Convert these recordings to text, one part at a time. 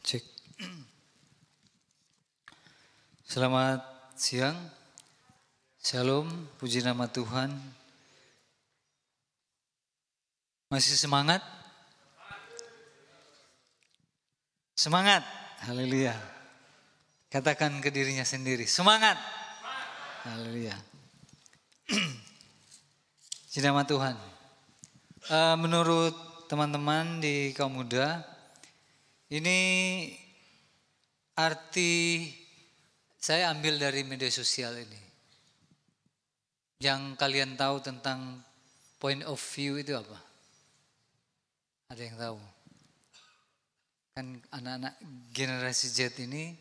Cek. Selamat siang. Shalom, puji nama Tuhan. Masih semangat? Semangat. Haleluya. Katakan ke dirinya sendiri, semangat. Haleluya. Puji nama Tuhan. Menurut teman-teman di kaum muda, ini arti saya ambil dari media sosial ini. Yang kalian tahu tentang point of view itu apa? Ada yang tahu? Kan anak-anak generasi Z ini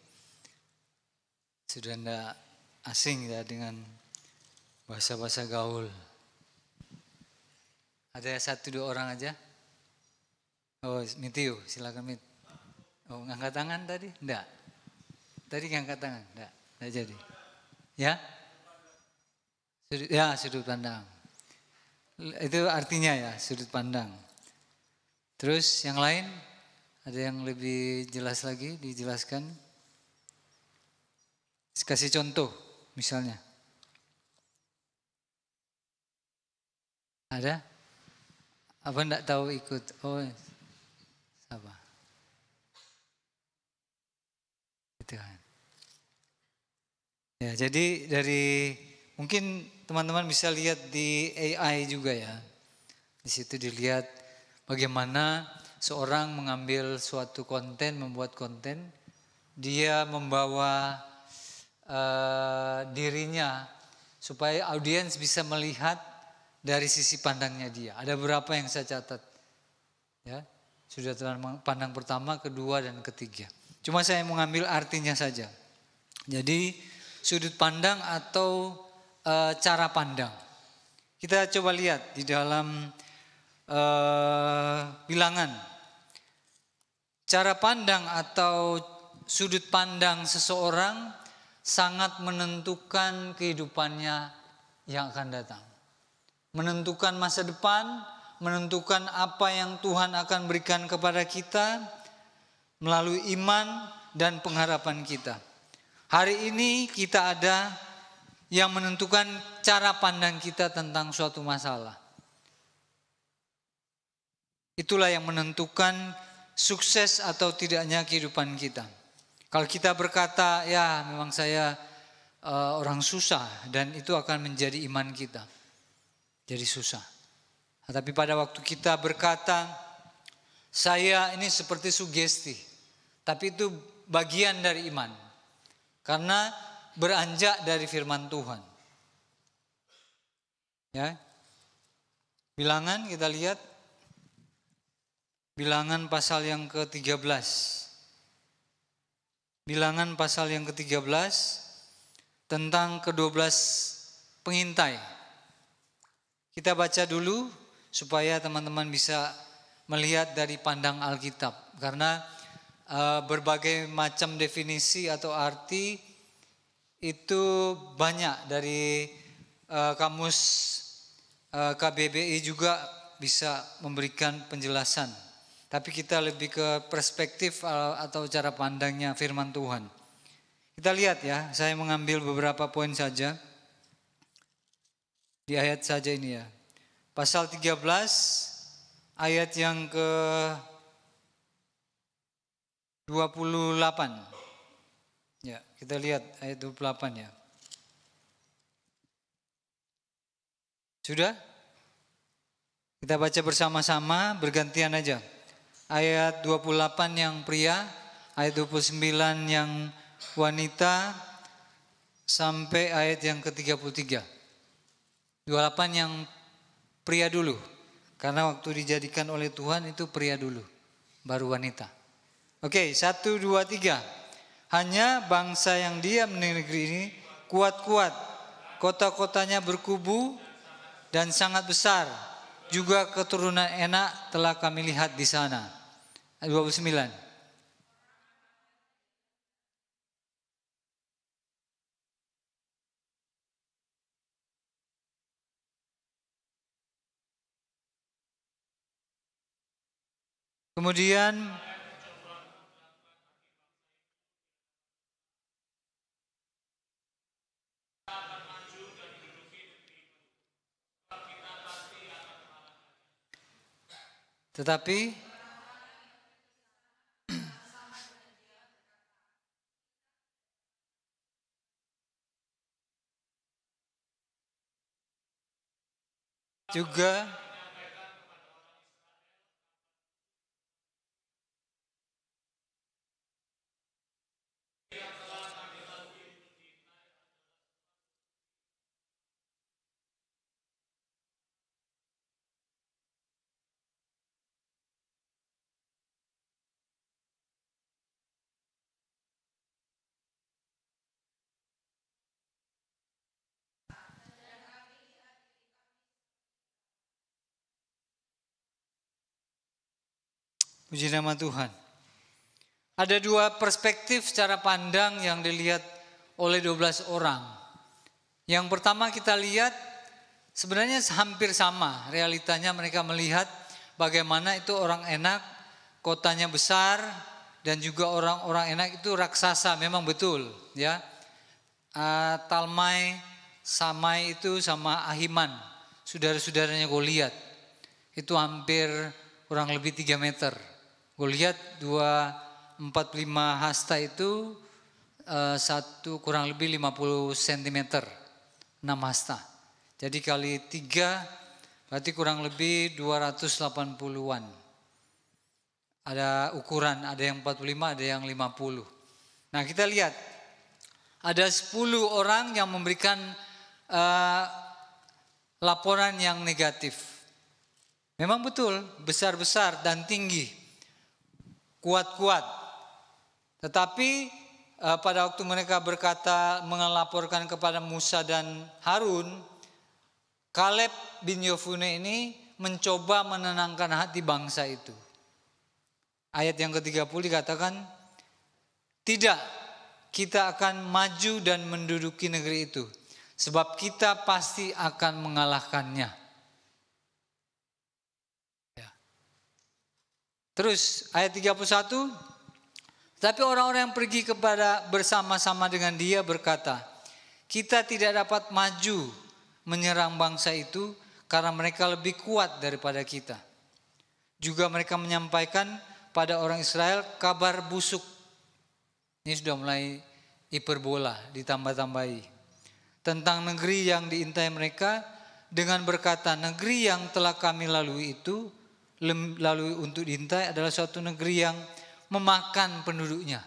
sudah tidak asing ya dengan bahasa-bahasa gaul. Ada satu dua orang aja? Oh, Mitio, silakan Mit. Oh, ngangkat tangan tadi? Enggak. Tadi ngangkat tangan? Enggak jadi. Ya? Sudut pandang. Itu artinya ya, sudut pandang. Terus yang lain? Ada yang lebih jelas lagi dijelaskan? Kasih contoh misalnya. Ada? Apa enggak tahu ikut? Oh, apa? Itu kan. Ya, jadi dari mungkin teman-teman bisa lihat di AI juga ya. Di situ dilihat bagaimana seorang mengambil suatu konten, membuat konten, dia membawa dirinya supaya audiens bisa melihat dari sisi pandangnya dia. Ada beberapa yang saya catat, ya sudah pandang pertama, kedua, dan ketiga. Cuma saya mengambil artinya saja. Jadi sudut pandang atau cara pandang. Kita coba lihat di dalam Bilangan. Cara pandang atau sudut pandang seseorang sangat menentukan kehidupannya yang akan datang. Menentukan masa depan, menentukan apa yang Tuhan akan berikan kepada kita melalui iman dan pengharapan kita. Hari ini kita ada yang menentukan cara pandang kita tentang suatu masalah. Itulah yang menentukan sukses atau tidaknya kehidupan kita. Kalau kita berkata, ya memang saya orang susah, dan itu akan menjadi iman kita. Jadi susah. Tapi pada waktu kita berkata, saya ini seperti sugesti, tapi itu bagian dari iman. Karena beranjak dari firman Tuhan. Ya. Bilangan kita lihat. Bilangan pasal yang ke-13. Bilangan pasal yang ke-13 tentang ke-12 pengintai. Kita baca dulu supaya teman-teman bisa melihat dari pandang Alkitab. Karena berbagai macam definisi atau arti itu banyak dari kamus KBBI juga bisa memberikan penjelasan. Tapi kita lebih ke perspektif atau cara pandangnya firman Tuhan. Kita lihat ya, saya mengambil beberapa poin saja. Di ayat saja ini ya. Pasal 13 ayat yang ke 28. Ya, kita lihat ayat 28 ya. Sudah? Kita baca bersama-sama, bergantian aja. Ayat 28 yang pria, ayat 29 yang wanita, sampai ayat yang ke-33. 28 yang pria dulu, karena waktu dijadikan oleh Tuhan itu pria dulu, baru wanita. Oke, 1, 2, 3. Hanya bangsa yang diam di negeri ini kuat-kuat, kota-kotanya berkubu dan sangat besar. Juga keturunan enak telah kami lihat di sana. 29. Kemudian Tetapi juga puji nama Tuhan. Ada dua perspektif cara pandang yang dilihat oleh 12 orang. Yang pertama kita lihat sebenarnya hampir sama realitanya, mereka melihat bagaimana itu orang enak, kotanya besar, dan juga orang-orang enak itu raksasa, memang betul ya. Talmai, Samai itu sama Ahiman, saudara-saudaranya Goliat. Itu hampir kurang lebih 3 meter. Goliat 245 hasta itu satu kurang lebih 50 cm, 6 hasta. Jadi kali 3 berarti kurang lebih 280-an. Ada ukuran, ada yang 45, ada yang 50. Nah kita lihat, ada 10 orang yang memberikan laporan yang negatif. Memang betul, besar-besar dan tinggi, kuat-kuat. Tetapi pada waktu mereka berkata melaporkan kepada Musa dan Harun, Kaleb bin Yefune ini mencoba menenangkan hati bangsa itu. Ayat yang ke-30 dikatakan, tidak, kita akan maju dan menduduki negeri itu, sebab kita pasti akan mengalahkannya. Terus ayat 31, tapi orang-orang yang pergi kepada bersama-sama dengan dia berkata, kita tidak dapat maju menyerang bangsa itu karena mereka lebih kuat daripada kita. Juga mereka menyampaikan pada orang Israel kabar busuk. Ini sudah mulai hiperbola, ditambah-tambahi. Tentang negeri yang diintai mereka dengan berkata, negeri yang telah kami lalui itu, lalu untuk diintai adalah suatu negeri yang memakan penduduknya.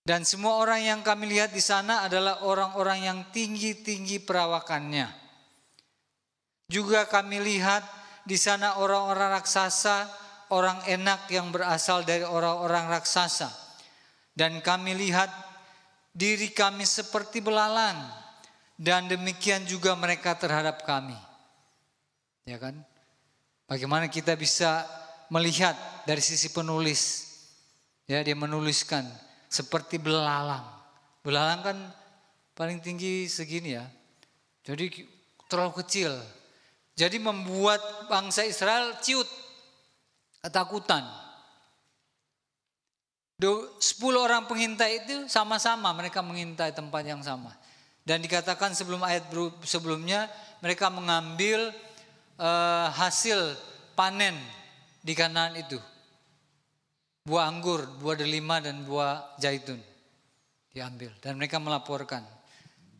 Dan semua orang yang kami lihat di sana adalah orang-orang yang tinggi-tinggi perawakannya. Juga kami lihat di sana orang-orang raksasa, orang enak yang berasal dari orang-orang raksasa. Dan kami lihat diri kami seperti belalang, dan demikian juga mereka terhadap kami. Ya kan? Bagaimana kita bisa melihat dari sisi penulis? Ya, dia menuliskan seperti belalang. Belalang kan paling tinggi segini ya. Jadi terlalu kecil. Jadi membuat bangsa Israel ciut, ketakutan. 10 orang pengintai itu sama-sama mereka mengintai tempat yang sama. Dan dikatakan sebelum ayat sebelumnya mereka mengambil hasil panen di Kanaan itu. Buah anggur, buah delima dan buah zaitun diambil dan mereka melaporkan.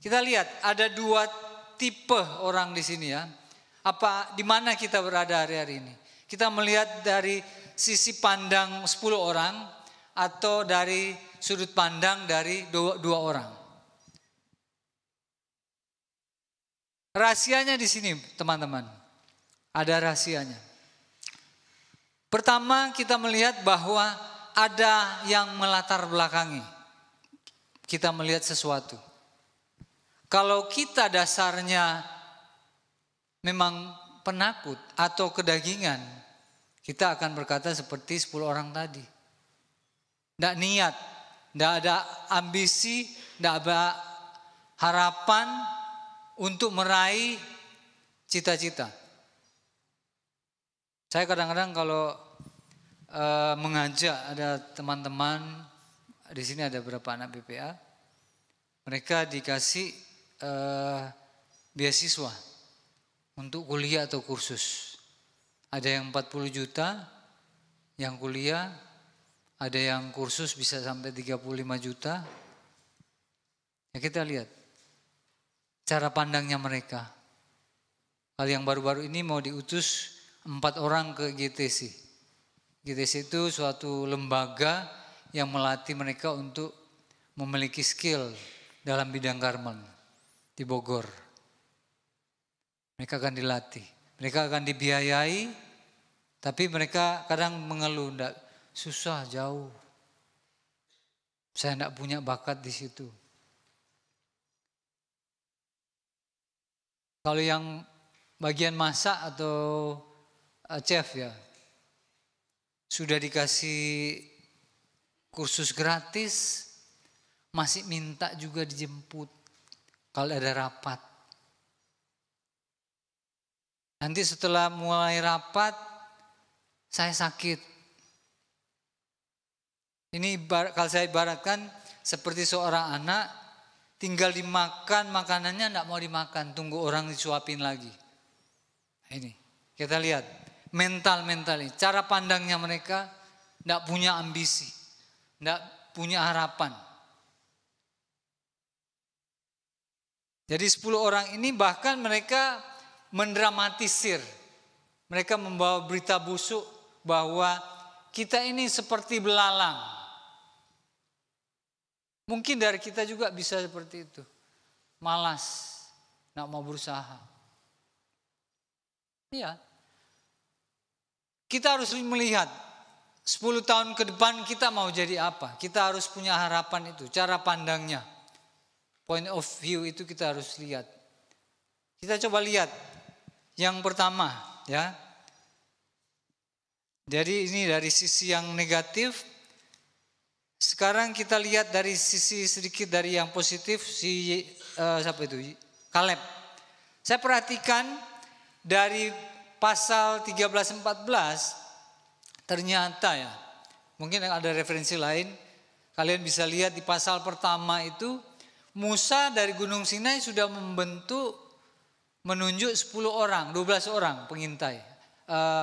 Kita lihat ada 2 tipe orang di sini ya. Di mana kita berada hari-hari ini? Kita melihat dari sisi pandang 10 orang atau dari sudut pandang dari 2 orang. Rahasianya di sini, teman-teman. Ada rahasianya. Pertama, kita melihat bahwa ada yang melatar belakangi. Kita melihat sesuatu. Kalau kita dasarnya memang penakut atau kedagingan, kita akan berkata seperti 10 orang tadi. Tidak niat, tidak ada ambisi, tidak ada harapan untuk meraih cita-cita. Saya kadang-kadang kalau mengajak ada teman-teman, di sini ada beberapa anak BPA, mereka dikasih beasiswa untuk kuliah atau kursus. Ada yang 40 juta yang kuliah, ada yang kursus bisa sampai 35 juta. Ya kita lihat cara pandangnya mereka. Kalau yang baru-baru ini mau diutus 4 orang ke GTC. GTC itu suatu lembaga yang melatih mereka untuk memiliki skill dalam bidang garmen di Bogor. Mereka akan dilatih, mereka akan dibiayai, tapi mereka kadang mengeluh, "Nggak, susah, jauh. Saya enggak punya bakat di situ." Kalau yang bagian masak atau chef ya, sudah dikasih kursus gratis, masih minta juga dijemput kalau ada rapat. Nanti setelah mulai rapat, saya sakit. Ini kalau saya ibaratkan seperti seorang anak, tinggal dimakan makanannya enggak mau dimakan, tunggu orang disuapin lagi. Ini kita lihat mental ini, cara pandangnya mereka enggak punya ambisi, enggak punya harapan. Jadi 10 orang ini bahkan mereka mendramatisir. Mereka membawa berita busuk bahwa kita ini seperti belalang. Mungkin dari kita juga bisa seperti itu. Malas, enggak mau berusaha. Iya. Kita harus melihat 10 tahun ke depan kita mau jadi apa. Kita harus punya harapan itu, cara pandangnya. Point of view itu kita harus lihat. Kita coba lihat yang pertama ya. Jadi ini dari sisi yang negatif. Sekarang kita lihat dari sisi sedikit dari yang positif, siapa itu? Kaleb. Saya perhatikan dari pasal 13-14 ternyata ya, mungkin ada referensi lain, kalian bisa lihat di pasal pertama itu Musa dari Gunung Sinai sudah menunjuk 10 orang, 12 orang pengintai,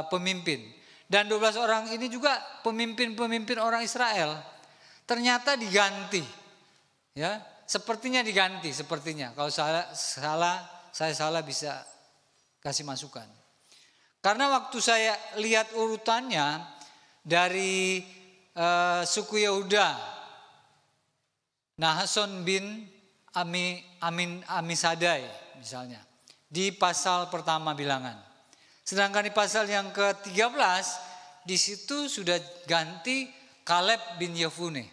pemimpin. Dan 12 orang ini juga pemimpin-pemimpin orang Israel. Ternyata diganti. Ya, sepertinya diganti sepertinya. Kalau saya salah bisa kasih masukan. Karena waktu saya lihat urutannya dari suku Yehuda, Nahason bin Amisadai misalnya, di pasal pertama bilangan. Sedangkan di pasal yang ke-13 di situ sudah ganti Kaleb bin Yefune.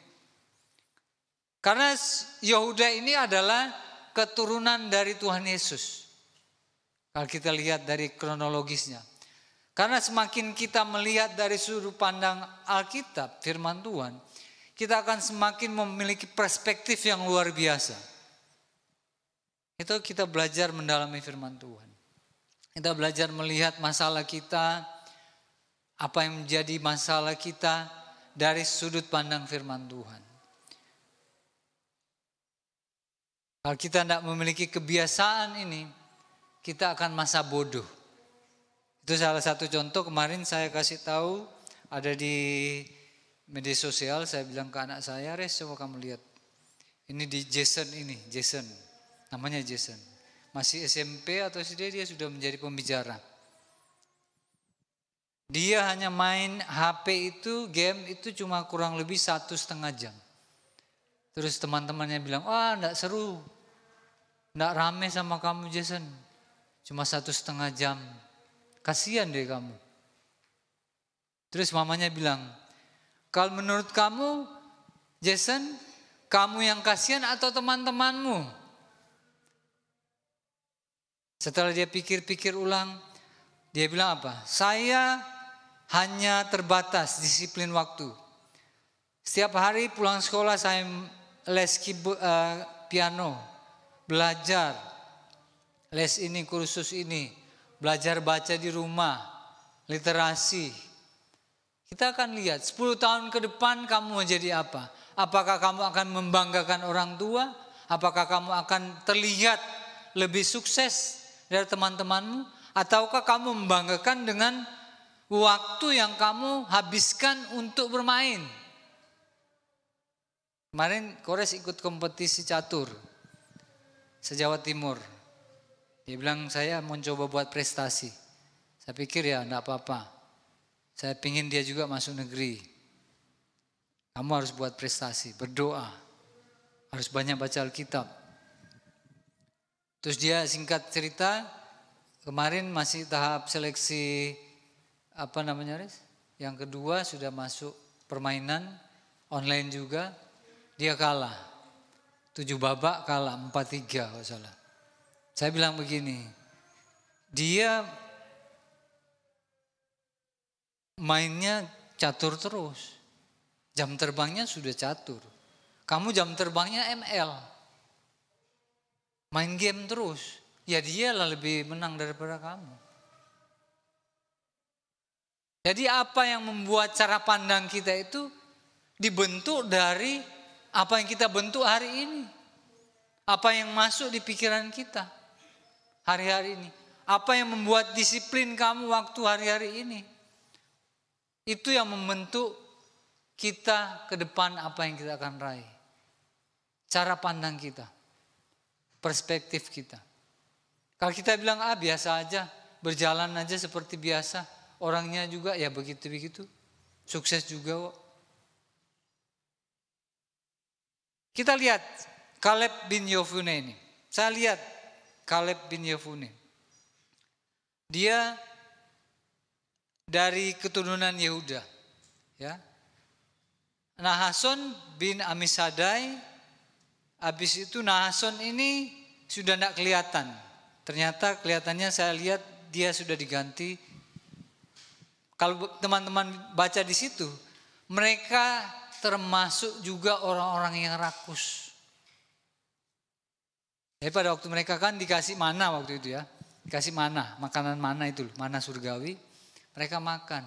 Karena Yehuda ini adalah keturunan dari Tuhan Yesus. Kalau kita lihat dari kronologisnya. Karena semakin kita melihat dari sudut pandang Alkitab, firman Tuhan, kita akan semakin memiliki perspektif yang luar biasa. Itu kita belajar mendalami firman Tuhan. Kita belajar melihat masalah kita, apa yang menjadi masalah kita dari sudut pandang firman Tuhan. Kalau kita tidak memiliki kebiasaan ini, kita akan masa bodoh. Itu salah satu contoh kemarin saya kasih tahu, ada di media sosial, saya bilang ke anak saya, "Res, coba kamu lihat. Ini di Jason, namanya Jason. Masih SMP atau SD dia sudah menjadi pembicara. Dia hanya main HP itu, game itu cuma kurang lebih 1,5 jam. Terus teman-temannya bilang, enggak seru, enggak rame sama kamu Jason. Cuma 1,5 jam, kasihan deh kamu." Terus mamanya bilang, "Kalau menurut kamu Jason, kamu yang kasihan atau teman-temanmu?" Setelah dia pikir-pikir ulang, dia bilang apa? "Saya hanya terbatas disiplin waktu. Setiap hari pulang sekolah saya les piano, belajar, les ini, kursus ini, belajar baca di rumah, literasi." Kita akan lihat 10 tahun ke depan kamu menjadi apa? Apakah kamu akan membanggakan orang tua? Apakah kamu akan terlihat lebih sukses dari teman-temanmu? Ataukah kamu membanggakan dengan waktu yang kamu habiskan untuk bermain. Kemarin Kores ikut kompetisi catur se-Jawa Timur. Dia bilang saya mau coba buat prestasi. Saya pikir ya enggak apa-apa. Saya pingin dia juga masuk negeri. Kamu harus buat prestasi, berdoa. Harus banyak baca Alkitab. Terus dia singkat cerita, kemarin masih tahap seleksi yang kedua sudah masuk permainan online juga, dia kalah. 7 babak kalah, 4-3 kalau salah. Saya bilang begini, dia mainnya catur terus. Jam terbangnya sudah catur. Kamu jam terbangnya ML. Main game terus. Ya dia lah lebih menang daripada kamu. Jadi apa yang membuat cara pandang kita itu dibentuk dari apa yang kita bentuk hari ini. Apa yang masuk di pikiran kita hari-hari ini. Apa yang membuat disiplin kamu waktu hari-hari ini. Itu yang membentuk kita ke depan apa yang kita akan raih. Cara pandang kita. Perspektif kita. Kalau kita bilang biasa aja, berjalan aja seperti biasa, orangnya juga ya begitu-begitu, sukses juga kok. Kita lihat Kaleb bin Yefune ini. Saya lihat Kaleb bin Yefune. Dia dari keturunan Yehuda, ya. Nahason bin Amisadai. Habis itu Nahason ini sudah tidak kelihatan. Ternyata kelihatannya saya lihat dia sudah diganti. Kalau teman-teman baca di situ, mereka termasuk juga orang-orang yang rakus. Jadi pada waktu mereka kan dikasih mana waktu itu ya. Dikasih mana, makanan mana itu, mana surgawi. Mereka makan.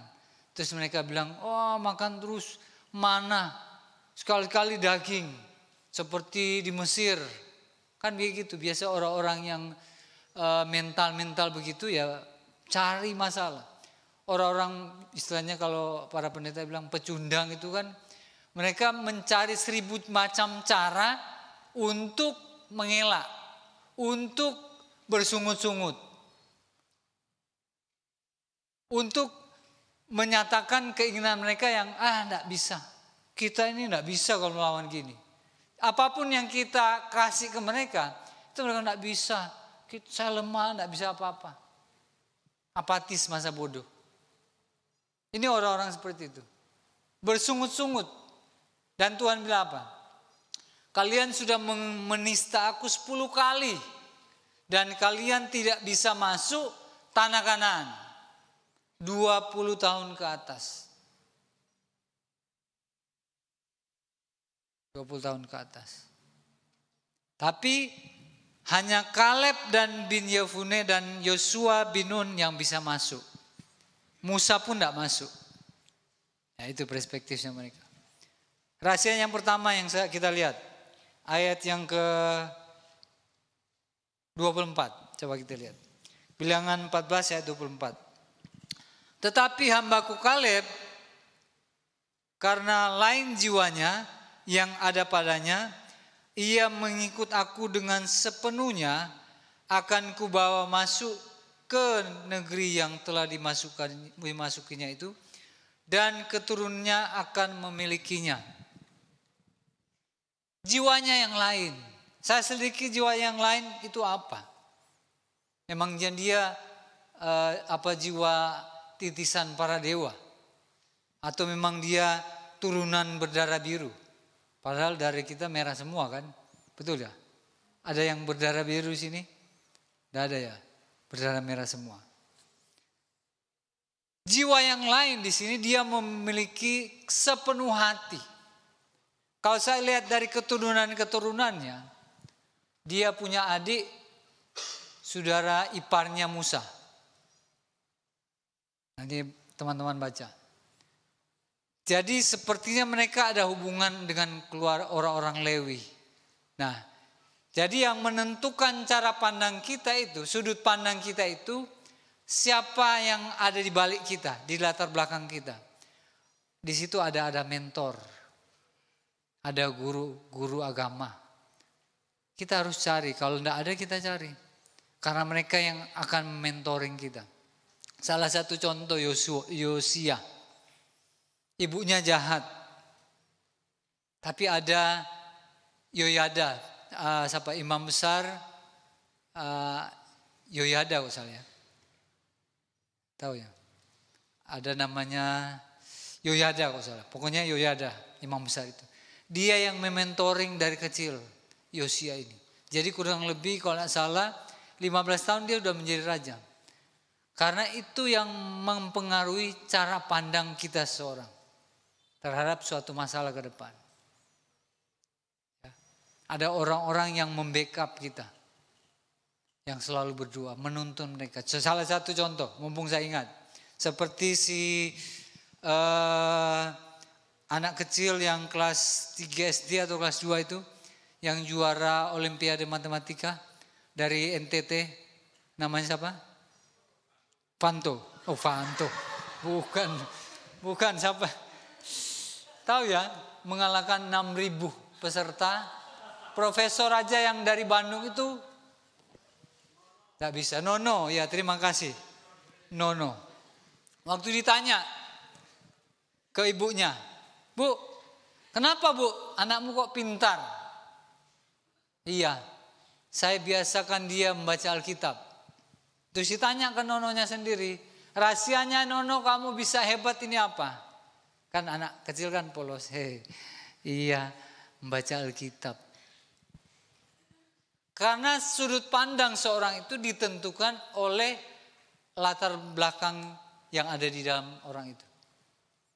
Terus mereka bilang, makan terus mana. Sekali-kali daging. Seperti di Mesir. Kan begitu, biasa orang-orang yang mental-mental begitu ya cari masalah. Orang-orang istilahnya kalau para pendeta bilang pecundang itu kan. Mereka mencari 1000 macam cara untuk mengelak. Untuk bersungut-sungut. Untuk menyatakan keinginan mereka yang enggak bisa. Kita ini enggak bisa kalau melawan gini. Apapun yang kita kasih ke mereka, itu mereka enggak bisa. Saya lemah, enggak bisa apa-apa. Apatis, masa bodoh. Ini orang-orang seperti itu. Bersungut-sungut. Dan Tuhan bilang apa? Kalian sudah menista aku 10 kali. Dan kalian tidak bisa masuk tanah Kanaan. 20 tahun ke atas. 20 tahun ke atas. Tapi hanya Kaleb dan bin Yefune dan Yosua bin Nun yang bisa masuk. Musa pun tidak masuk. Ya, itu perspektifnya mereka. Rahasia yang pertama yang kita lihat. Ayat yang ke 24. Coba kita lihat. Bilangan 14 ayat 24. Tetapi hambaku Kaleb, karena lain jiwanya yang ada padanya, ia mengikut aku dengan sepenuhnya, akan kubawa masuk ke negeri yang telah dimasukinya itu, dan keturunannya akan memilikinya. Jiwanya yang lain. Saya selidiki jiwa yang lain itu apa? Memang dia jiwa titisan para dewa? Atau memang dia turunan berdarah biru? Padahal darah kita merah semua kan? Betul ya? Ada yang berdarah biru di sini? Tidak ada ya? Berdarah merah semua. Jiwa yang lain di sini dia memiliki sepenuh hati. Kalau saya lihat dari keturunan-keturunannya, dia punya adik saudara iparnya Musa. Nanti teman-teman baca. Jadi sepertinya mereka ada hubungan dengan keluarga orang-orang Lewi. Nah, jadi yang menentukan cara pandang kita itu, sudut pandang kita itu Siapa yang ada di balik kita, di latar belakang kita? Di situ ada mentor, ada guru agama. Kita harus cari, kalau tidak ada kita cari. Karena mereka yang akan mentoring kita. Salah satu contoh Yosia. Ibunya jahat. Tapi ada Yoyada, siapa imam besar Yoyada misalnya. Tahu ya? Ada namanya Yoyada kalau salah. Pokoknya Yoyada, imam besar itu. Dia yang mementoring dari kecil Yosia ini. Jadi kurang lebih kalau tidak salah 15 tahun dia sudah menjadi raja. Karena itu yang mempengaruhi cara pandang kita seorang terhadap suatu masalah ke depan. Ada orang-orang yang membackup kita. Yang selalu berdoa, menuntun mereka. Salah satu contoh, mumpung saya ingat. Seperti si anak kecil yang kelas 3 SD atau kelas 2 itu. Yang juara Olimpiade Matematika dari NTT. Namanya siapa? Fanto. Oh Fanto. Bukan siapa. Tahu ya, mengalahkan 6.000 peserta. Profesor aja yang dari Bandung itu tidak bisa. Nono, ya terima kasih. Nono. Waktu ditanya ke ibunya, Bu, kenapa Bu anakmu kok pintar? Iya, saya biasakan dia membaca Alkitab. Terus ditanya ke nononya sendiri, rahasianya Nono kamu bisa hebat ini apa? Kan anak kecil kan polos. Iya, membaca Alkitab. Karena sudut pandang seorang itu ditentukan oleh latar belakang yang ada di dalam orang itu.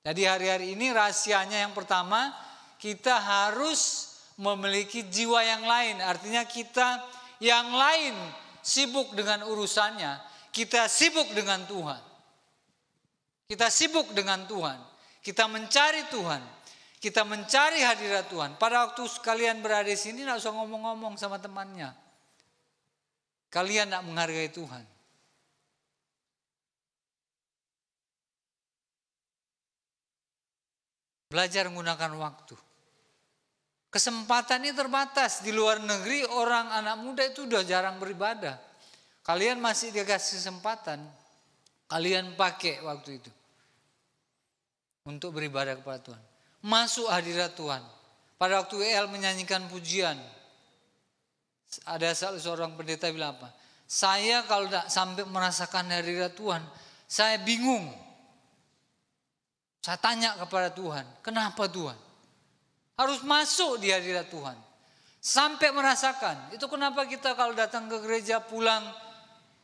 Jadi hari-hari ini rahasianya yang pertama, kita harus memiliki jiwa yang lain. Artinya kita yang lain sibuk dengan urusannya, kita sibuk dengan Tuhan. Kita sibuk dengan Tuhan. Kita mencari Tuhan. Kita mencari hadirat Tuhan. Pada waktu kalian berada di sini, tidak usah ngomong-ngomong sama temannya. Kalian tidak menghargai Tuhan. Belajar menggunakan waktu. Kesempatan ini terbatas. Di luar negeri orang anak muda itu sudah jarang beribadah. Kalian masih dikasih kesempatan. Kalian pakai waktu itu. Untuk beribadah kepada Tuhan. Masuk hadirat Tuhan. Pada waktu El menyanyikan pujian, ada seorang pendeta bilang apa? Saya kalau tidak sampai merasakan hadirat Tuhan, saya bingung. Saya tanya kepada Tuhan, kenapa Tuhan? Harus masuk di hadirat Tuhan. Sampai merasakan. Itu kenapa kita kalau datang ke gereja pulang,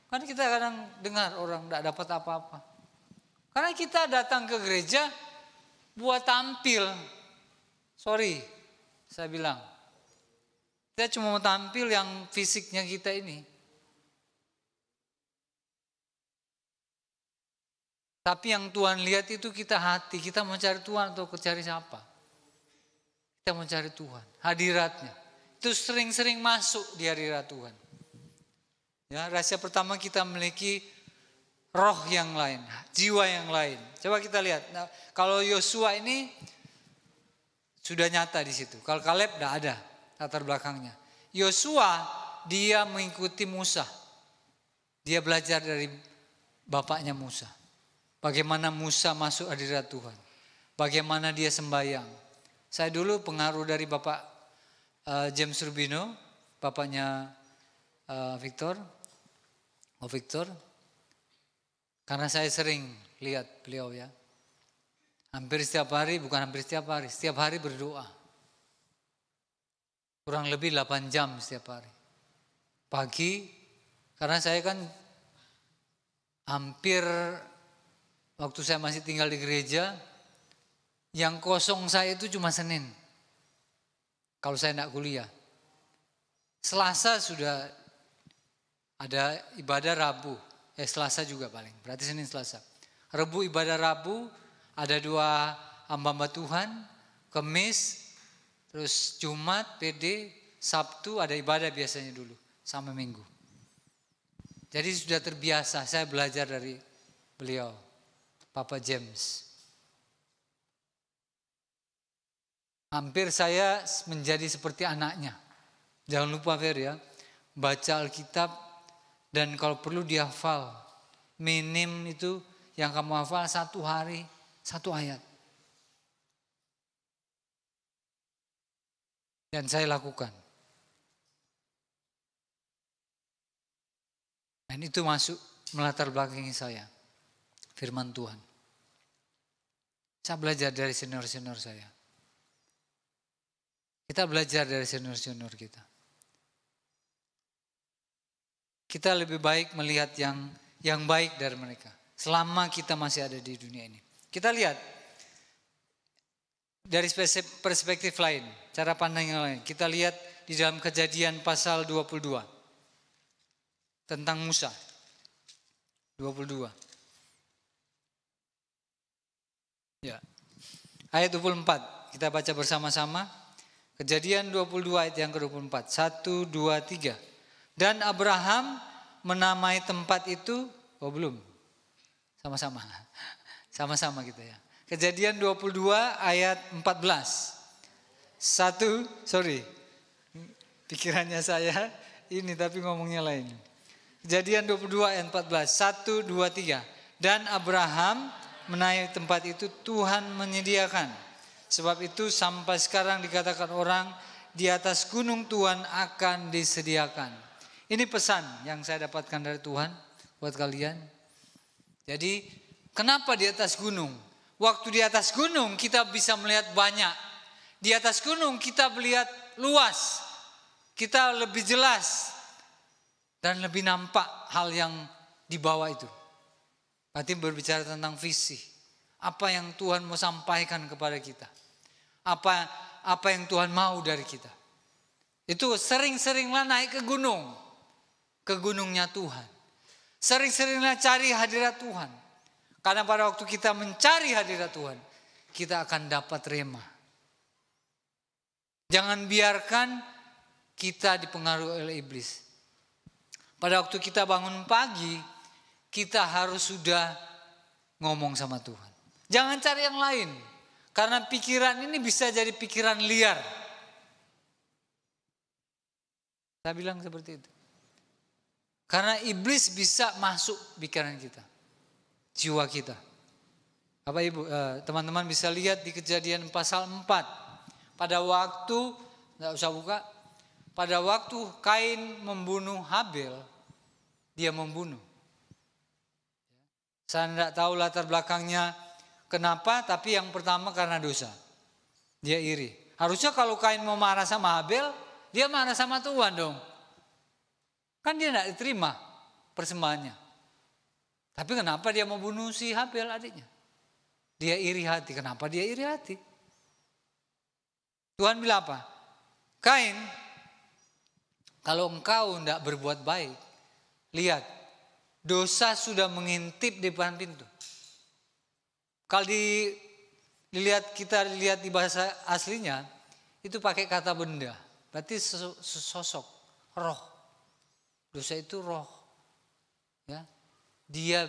kan kita kadang dengar orang tidak dapat apa-apa. Karena kita datang ke gereja buat tampil. Sorry, saya bilang. Kita cuma mau tampil yang fisiknya kita ini. Tapi yang Tuhan lihat itu kita hati. Kita mau cari Tuhan atau cari siapa? Kita mau cari Tuhan. Hadiratnya. Itu sering-sering masuk di hadirat Tuhan. Ya, rahasia pertama kita memiliki roh yang lain, jiwa yang lain. Coba kita lihat. Nah, kalau Yosua ini sudah nyata di situ. Kalau Kaleb tidak ada latar belakangnya. Yosua dia mengikuti Musa. Dia belajar dari bapaknya Musa. Bagaimana Musa masuk hadirat Tuhan. Bagaimana dia sembahyang. Saya dulu pengaruh dari Bapak James Rubino, bapaknya Victor. Karena saya sering lihat beliau ya. Hampir setiap hari, bukan hampir setiap hari berdoa. Kurang lebih 8 jam setiap hari. Pagi, karena saya kan hampir waktu saya masih tinggal di gereja, yang kosong saya itu cuma Senin. Kalau saya tidak kuliah. Selasa sudah ada ibadah Rabu. Selasa juga paling, berarti Senin Selasa. Rabu ibadah Rabu, ada 2 hamba Tuhan, Kamis, terus Jumat, PD, Sabtu ada ibadah biasanya dulu, sama Minggu. Jadi sudah terbiasa, saya belajar dari beliau, Papa James. Hampir saya menjadi seperti anaknya. Jangan lupa Fer ya, baca Alkitab dan kalau perlu dihafal. Minim itu yang kamu hafal 1 hari, 1 ayat. Dan saya lakukan. Dan itu masuk melatar belakangi saya. Firman Tuhan. Saya belajar dari senior-senior saya. Kita belajar dari senior-senior kita. Kita lebih baik melihat yang baik dari mereka. Selama kita masih ada di dunia ini. Kita lihat dari perspektif lain. Cara pandang yang lain. Kita lihat di dalam Kejadian pasal 22. Tentang Musa. 22. Ya. Ayat 24. Kita baca bersama-sama. Kejadian 22 ayat yang ke-24. 1, 2, 3. Dan Abraham menamai tempat itu. Oh belum. Sama-sama. Sama-sama kita ya. Kejadian 22 ayat 14. Pikirannya saya ini tapi ngomongnya lain. Kejadian 22 ayat 14. 1, 2, 3. Dan Abraham menaik tempat itu Tuhan menyediakan. Sebab itu sampai sekarang dikatakan orang di atas gunung Tuhan akan disediakan. Ini pesan yang saya dapatkan dari Tuhan buat kalian. Jadi kenapa di atas gunung? Waktu di atas gunung kita bisa melihat banyak. Di atas gunung kita melihat luas. Kita lebih jelas. Dan lebih nampak hal yang di bawah itu. Berarti berbicara tentang visi. Apa yang Tuhan mau sampaikan kepada kita. Apa yang Tuhan mau dari kita. Itu sering-seringlah naik ke gunung. Ke gunungnya Tuhan. Sering-seringlah cari hadirat Tuhan. Karena pada waktu kita mencari hadirat Tuhan. Kita akan dapat rema. Jangan biarkan kita dipengaruhi oleh iblis. Pada waktu kita bangun pagi. Kita harus sudah ngomong sama Tuhan. Jangan cari yang lain. Karena pikiran ini bisa jadi pikiran liar. Saya bilang seperti itu. Karena iblis bisa masuk pikiran kita. Jiwa kita. Bapak Ibu, teman-teman bisa lihat di Kejadian pasal 4. Pada waktu, enggak usah buka. Pada waktu Kain membunuh Habel, dia membunuh. Saya tidak tahu latar belakangnya kenapa, tapi yang pertama karena dosa. Dia iri. Harusnya kalau Kain mau marah sama Habel, dia marah sama Tuhan dong. Kan dia tidak diterima persembahannya. Tapi kenapa dia mau bunuh si Habel adiknya? Dia iri hati. Kenapa dia iri hati? Tuhan bilang apa? Kain, kalau engkau tidak berbuat baik, lihat, dosa sudah mengintip di depan pintu. Kalau kita lihat di bahasa aslinya, itu pakai kata benda. Berarti sosok, roh. Dosa itu roh. Ya, dia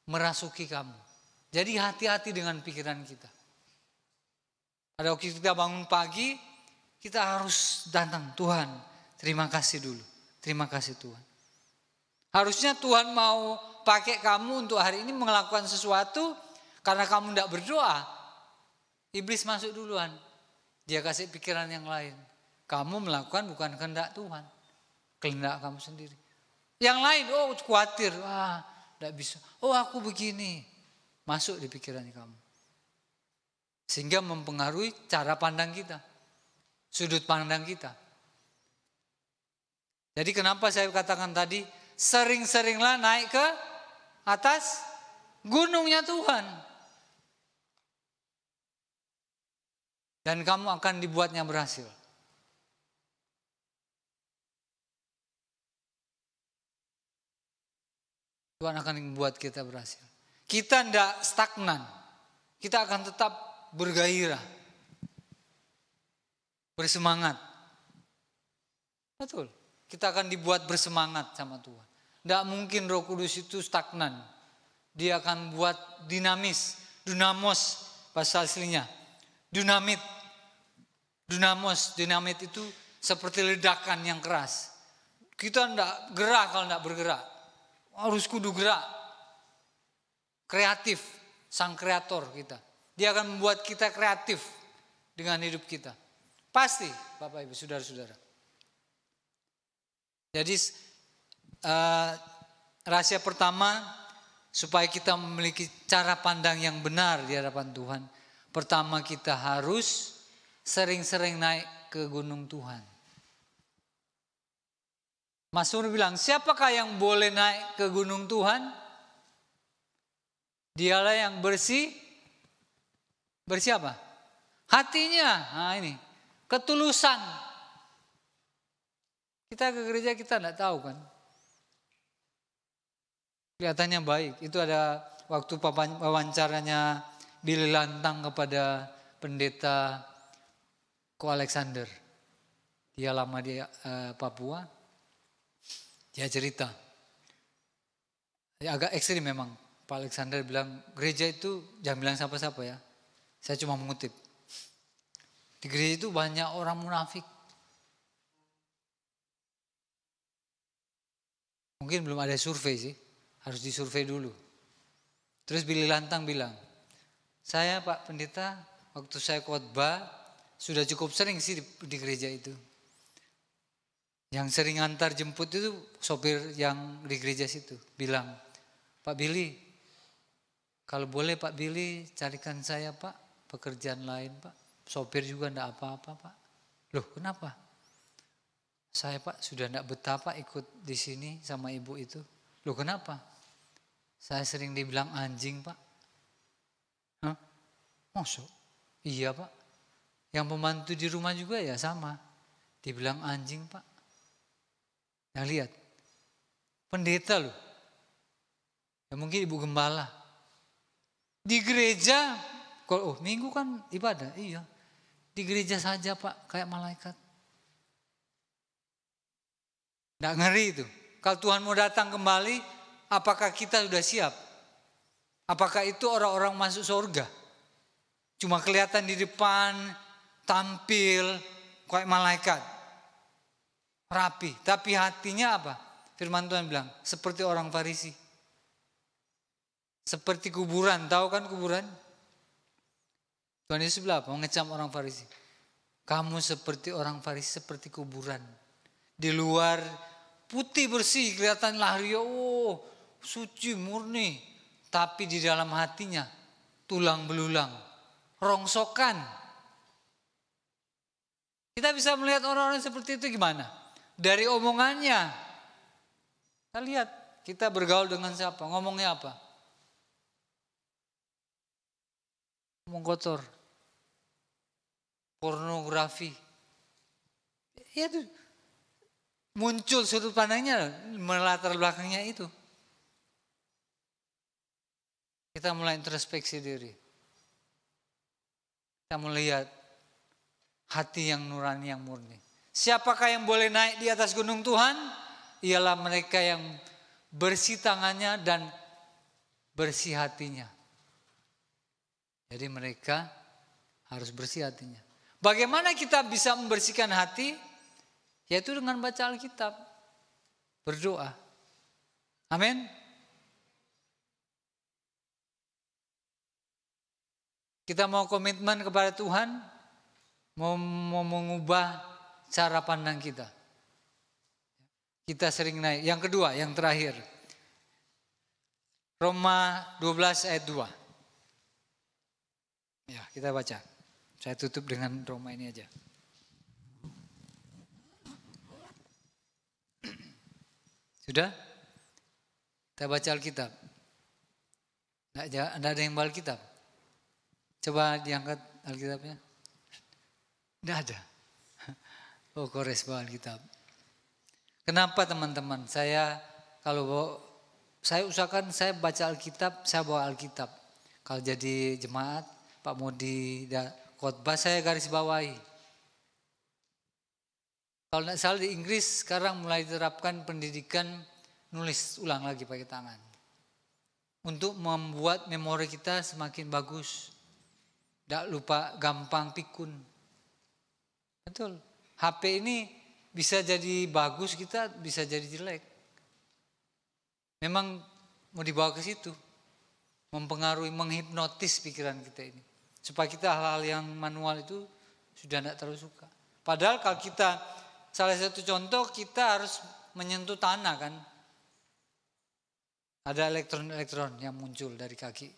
merasuki kamu. Jadi hati-hati dengan pikiran kita. Pada waktu kita bangun pagi, kita harus datang, Tuhan, terima kasih dulu. Terima kasih Tuhan. Harusnya Tuhan mau pakai kamu untuk hari ini melakukan sesuatu, karena kamu tidak berdoa. Iblis masuk duluan. Dia kasih pikiran yang lain. Kamu melakukan bukan kehendak Tuhan. Kehendak kamu sendiri. Yang lain, khawatir. Tidak bisa. Aku begini. Masuk di pikiran kamu. Sehingga mempengaruhi cara pandang kita. Sudut pandang kita. Jadi kenapa saya katakan tadi, sering-seringlah naik ke atas gunungnya Tuhan. Dan kamu akan dibuatnya berhasil. Tuhan akan membuat kita berhasil. Kita tidak stagnan. Kita akan tetap bergairah. Bersemangat. Betul. Kita akan dibuat bersemangat sama Tuhan. Tidak mungkin Roh Kudus itu stagnan. Dia akan buat dinamis, dunamos bahasa aslinya. Dinamit itu seperti ledakan yang keras. Kita tidak gerak kalau tidak bergerak. Harus kudu gerak. Kreatif, sang kreator kita. Dia akan membuat kita kreatif dengan hidup kita. Pasti, Bapak Ibu, saudara-saudara. Jadi rahasia pertama supaya kita memiliki cara pandang yang benar di hadapan Tuhan. Pertama, kita harus sering-sering naik ke gunung Tuhan. Mazmur bilang, siapakah yang boleh naik ke gunung Tuhan? Dialah yang bersih. Bersih apa? Hatinya. Nah ini, ketulusan. Kita ke gereja kita tidak tahu kan. Kelihatannya baik. Itu ada waktu wawancaranya Billy Lantang kepada pendeta Ko Alexander. Dia lama di Papua. Dia cerita. Ya, agak ekstrim memang. Pak Alexander bilang, gereja itu jangan bilang siapa-siapa ya. Saya cuma mengutip. Di gereja itu banyak orang munafik. Mungkin belum ada survei sih. Harus disurvei dulu. Terus Billy Lantang bilang, saya Pak Pendeta, waktu saya khotbah sudah cukup sering sih di gereja itu. Yang sering antar jemput itu sopir yang di gereja situ. Bilang, Pak Billy, kalau boleh Pak Billy carikan saya Pak pekerjaan lain Pak. Sopir juga enggak apa-apa Pak. Loh kenapa? Saya Pak sudah enggak betah Pak ikut di sini sama ibu itu. Loh kenapa? Saya sering dibilang anjing Pak. Hah? Masuk? Iya Pak. Yang pembantu di rumah juga ya sama. Dibilang anjing Pak. Nah lihat. Pendeta loh. Ya mungkin ibu gembala. Di gereja, kalau minggu kan ibadah, iya. Di gereja saja Pak, kayak malaikat. Nggak ngeri itu. Kalau Tuhan mau datang kembali, apakah kita sudah siap? Apakah itu orang-orang masuk surga? Cuma kelihatan di depan, tampil, kayak malaikat. Rapi, tapi hatinya apa? Firman Tuhan bilang, seperti orang Farisi. Seperti kuburan, tahu kan kuburan? Tuhan Yesus bilang apa? Mengecam orang Farisi. Kamu seperti orang Farisi, seperti kuburan. Di luar putih bersih, kelihatan lahir, oh suci murni. Tapi di dalam hatinya tulang belulang, rongsokan. Kita bisa melihat orang-orang seperti itu gimana? Dari omongannya. Kita lihat, kita bergaul dengan siapa, ngomongnya apa? Ngomong kotor. Pornografi. Ya itu muncul sudut pandangnya melatar belakangnya itu. Kita mulai introspeksi diri. Kita melihat hati yang nurani, yang murni. Siapakah yang boleh naik di atas gunung Tuhan? Ialah mereka yang bersih tangannya dan bersih hatinya. Jadi mereka harus bersih hatinya. Bagaimana kita bisa membersihkan hati? Yaitu dengan baca Alkitab. Berdoa. Amin. Kita mau komitmen kepada Tuhan. Mau mengubah cara pandang kita. Kita sering naik. Yang kedua, yang terakhir. Roma 12 ayat 2. Ya, kita baca. Saya tutup dengan Roma ini aja. Sudah? Kita baca Alkitab. Tidak ada yang bawa Alkitab. Coba diangkat Alkitabnya. Tidak ada. Oh, Kores bawa Alkitab. Kenapa teman-teman? Saya usahakan saya baca Alkitab, saya bawa Alkitab. Kalau jadi jemaat, Pak Modi khotbah saya garis bawahi. Kalau tidak salah di Inggris sekarang mulai diterapkan pendidikan nulis ulang lagi pakai tangan. Untuk membuat memori kita semakin bagus. Tidak lupa gampang pikun. Betul. HP ini bisa jadi bagus kita, bisa jadi jelek. Memang mau dibawa ke situ. Mempengaruhi, menghipnotis pikiran kita ini. Supaya kita hal-hal yang manual itu sudah tidak terlalu suka. Padahal kalau kita, salah satu contoh kita harus menyentuh tanah kan. Ada elektron-elektron yang muncul dari kaki.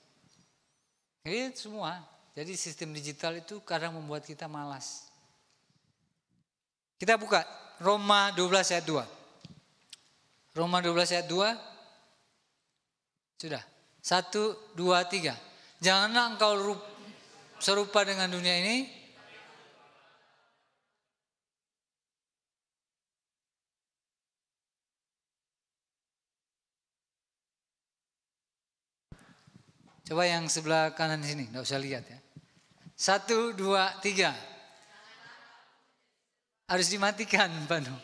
Jadi semua. Jadi sistem digital itu kadang membuat kita malas. Kita buka Roma 12 ayat 2. Roma 12 ayat 2. Sudah. 1, 2, 3. Janganlah engkau serupa dengan dunia ini. Coba yang sebelah kanan sini, enggak usah lihat ya. 1, 2, 3. Harus dimatikan, Pak Nu.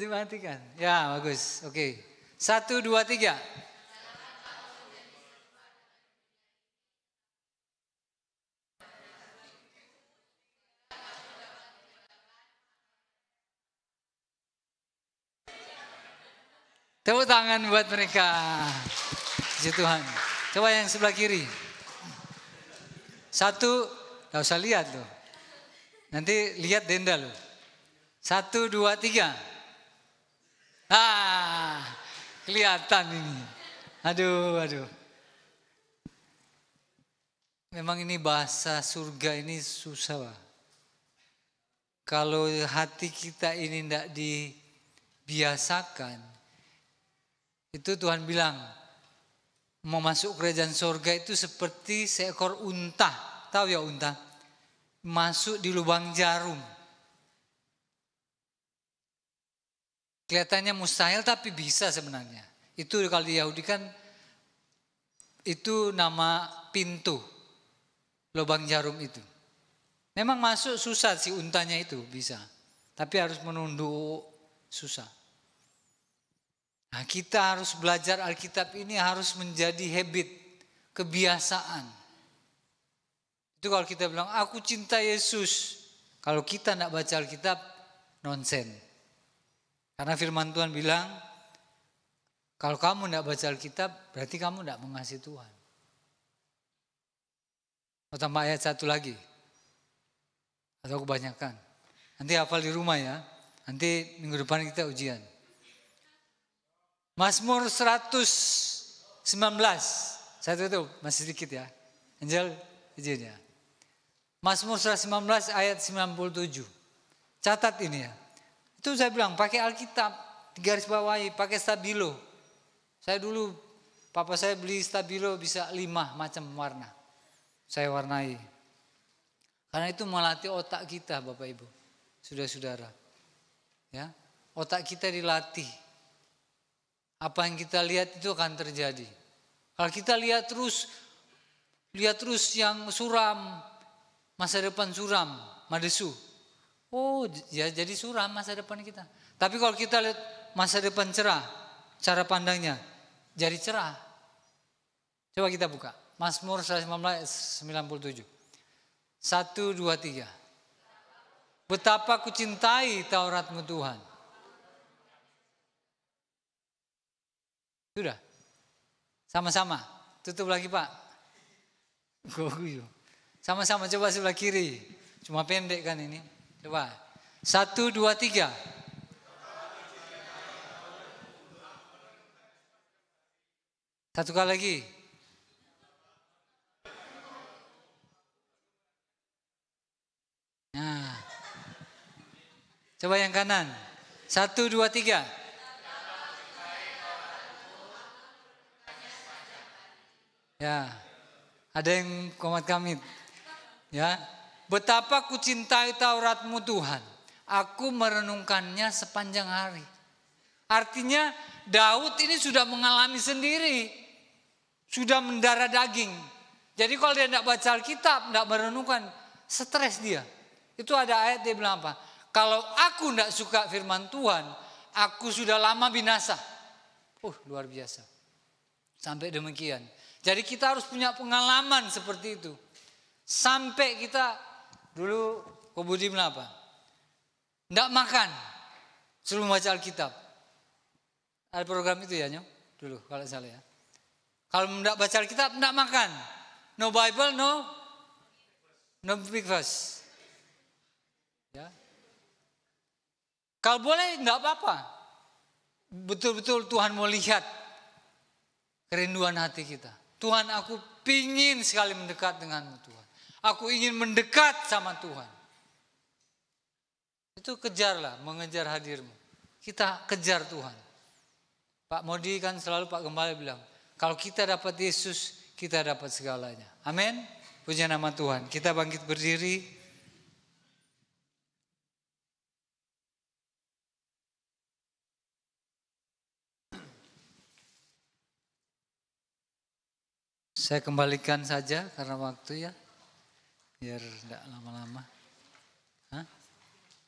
Dimatikan. Ya, bagus. Oke. 1, 2, 3. Tepuk tangan buat mereka. Puji Tuhan. Coba yang sebelah kiri. 1, enggak usah lihat loh. Nanti lihat denda loh. 1, 2, 3. Kelihatan ini. Aduh. Memang ini bahasa surga ini susah, Pak. Kalau hati kita ini tidak dibiasakan, itu Tuhan bilang, mau masuk kerajaan surga itu seperti seekor unta. Tahu ya unta? Masuk di lubang jarum. Kelihatannya mustahil tapi bisa sebenarnya. Itu kalau di Yahudi kan itu nama pintu. Lubang jarum itu. Memang masuk susah si untanya itu bisa. Tapi harus menunduk susah. Nah, kita harus belajar Alkitab ini harus menjadi habit, kebiasaan. Itu kalau kita bilang, aku cinta Yesus. Kalau kita tidak baca Alkitab, nonsen. Karena firman Tuhan bilang, kalau kamu tidak baca Alkitab, berarti kamu tidak mengasihi Tuhan. Mau tambah ayat 1 lagi? Atau kebanyakan? Nanti hafal di rumah ya. Nanti minggu depan kita ujian. Mazmur 119. Saya tutup, masih sedikit ya. Angel, izin ya. Mazmur 119 ayat 97. Catat ini ya. Itu saya bilang pakai Alkitab, digaris bawahi, pakai stabilo. Saya dulu, papa saya beli stabilo bisa 5 macam warna. Saya warnai. Karena itu melatih otak kita Bapak Ibu, saudara-saudara. Ya, otak kita dilatih. Apa yang kita lihat itu akan terjadi. Kalau kita lihat terus yang suram, masa depan suram, madesu. Oh, ya jadi suram masa depan kita. Tapi kalau kita lihat masa depan cerah, cara pandangnya jadi cerah. Coba kita buka. Mazmur 197. 1, 2, 3. Betapa ku cintai Tauratmu Tuhan. Sudah? Sama-sama. Tutup lagi Pak. Sama-sama coba sebelah kiri. Cuma pendek kan ini. Coba. 1, 2, 3. Satu kali lagi. Nah. Coba yang kanan. 1, 2, 3. Ya. Ada yang komat kamit. Ya. Betapa ku cintai Tauratmu Tuhan. Aku merenungkannya sepanjang hari. Artinya Daud ini sudah mengalami sendiri. Sudah mendarah daging. Jadi kalau dia tidak baca Alkitab, tidak merenungkan, stres dia. Itu ada ayat dia bilang apa? Kalau aku tidak suka firman Tuhan, Aku sudah lama binasa. Luar biasa. Sampai demikian. Jadi kita harus punya pengalaman seperti itu. Sampai kita dulu Ko Budi bilang apa? Nggak makan sebelum baca Alkitab. Ada program itu ya Nyong? Dulu kalau salah ya. Kalau nggak baca Alkitab, nggak makan. No Bible, no breakfast. Ya. Kalau boleh nggak apa-apa. Betul-betul Tuhan mau lihat kerinduan hati kita. Tuhan, aku pingin sekali mendekat denganmu Tuhan. Aku ingin mendekat sama Tuhan. Itu kejarlah, mengejar hadirmu. Kita kejar Tuhan. Pak Modi kan selalu Pak Gembala bilang, kalau kita dapat Yesus, kita dapat segalanya. Amin. Puji nama Tuhan. Kita bangkit berdiri. Saya kembalikan saja karena waktu ya. Biar tidak lama-lama.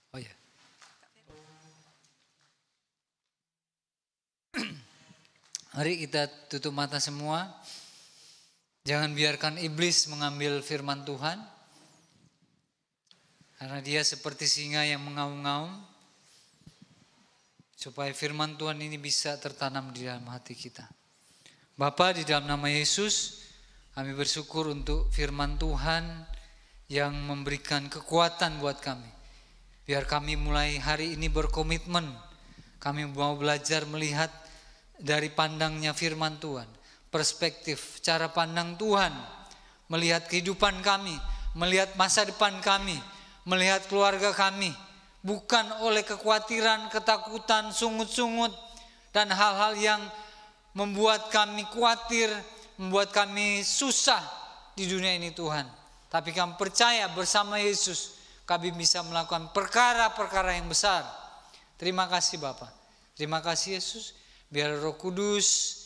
Oh ya. Mari kita tutup mata semua. Jangan biarkan iblis mengambil firman Tuhan. Karena dia seperti singa yang mengaum-ngaum. Supaya firman Tuhan ini bisa tertanam di dalam hati kita. Bapa, di dalam nama Yesus, kami bersyukur untuk firman Tuhan yang memberikan kekuatan buat kami. Biar kami mulai hari ini berkomitmen. Kami mau belajar melihat dari pandangnya firman Tuhan. Perspektif, cara pandang Tuhan. Melihat kehidupan kami. Melihat masa depan kami. Melihat keluarga kami. Bukan oleh kekhawatiran, ketakutan, sungut-sungut. Dan hal-hal yang membuat kami khawatir, membuat kami susah di dunia ini Tuhan. Tapi kami percaya bersama Yesus kami bisa melakukan perkara-perkara yang besar. Terima kasih Bapa. Terima kasih Yesus. Biar Roh Kudus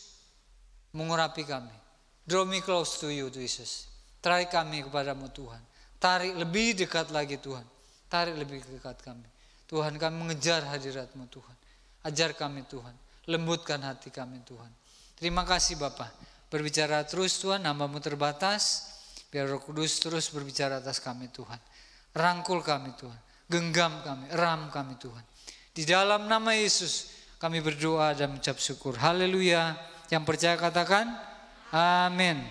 mengurapi kami. Draw me close to you Jesus. Tarik kami kepadamu Tuhan. Tarik lebih dekat lagi Tuhan. Tarik lebih dekat kami. Tuhan, kami mengejar hadirat-Mu Tuhan. Ajar kami Tuhan. Lembutkan hati kami Tuhan. Terima kasih Bapa. Berbicara terus Tuhan, hamba-Mu terbatas. Biar Roh Kudus terus berbicara atas kami Tuhan. Rangkul kami Tuhan. Genggam kami, eram kami Tuhan. Di dalam nama Yesus kami berdoa dan mengucap syukur. Haleluya. Yang percaya katakan amin.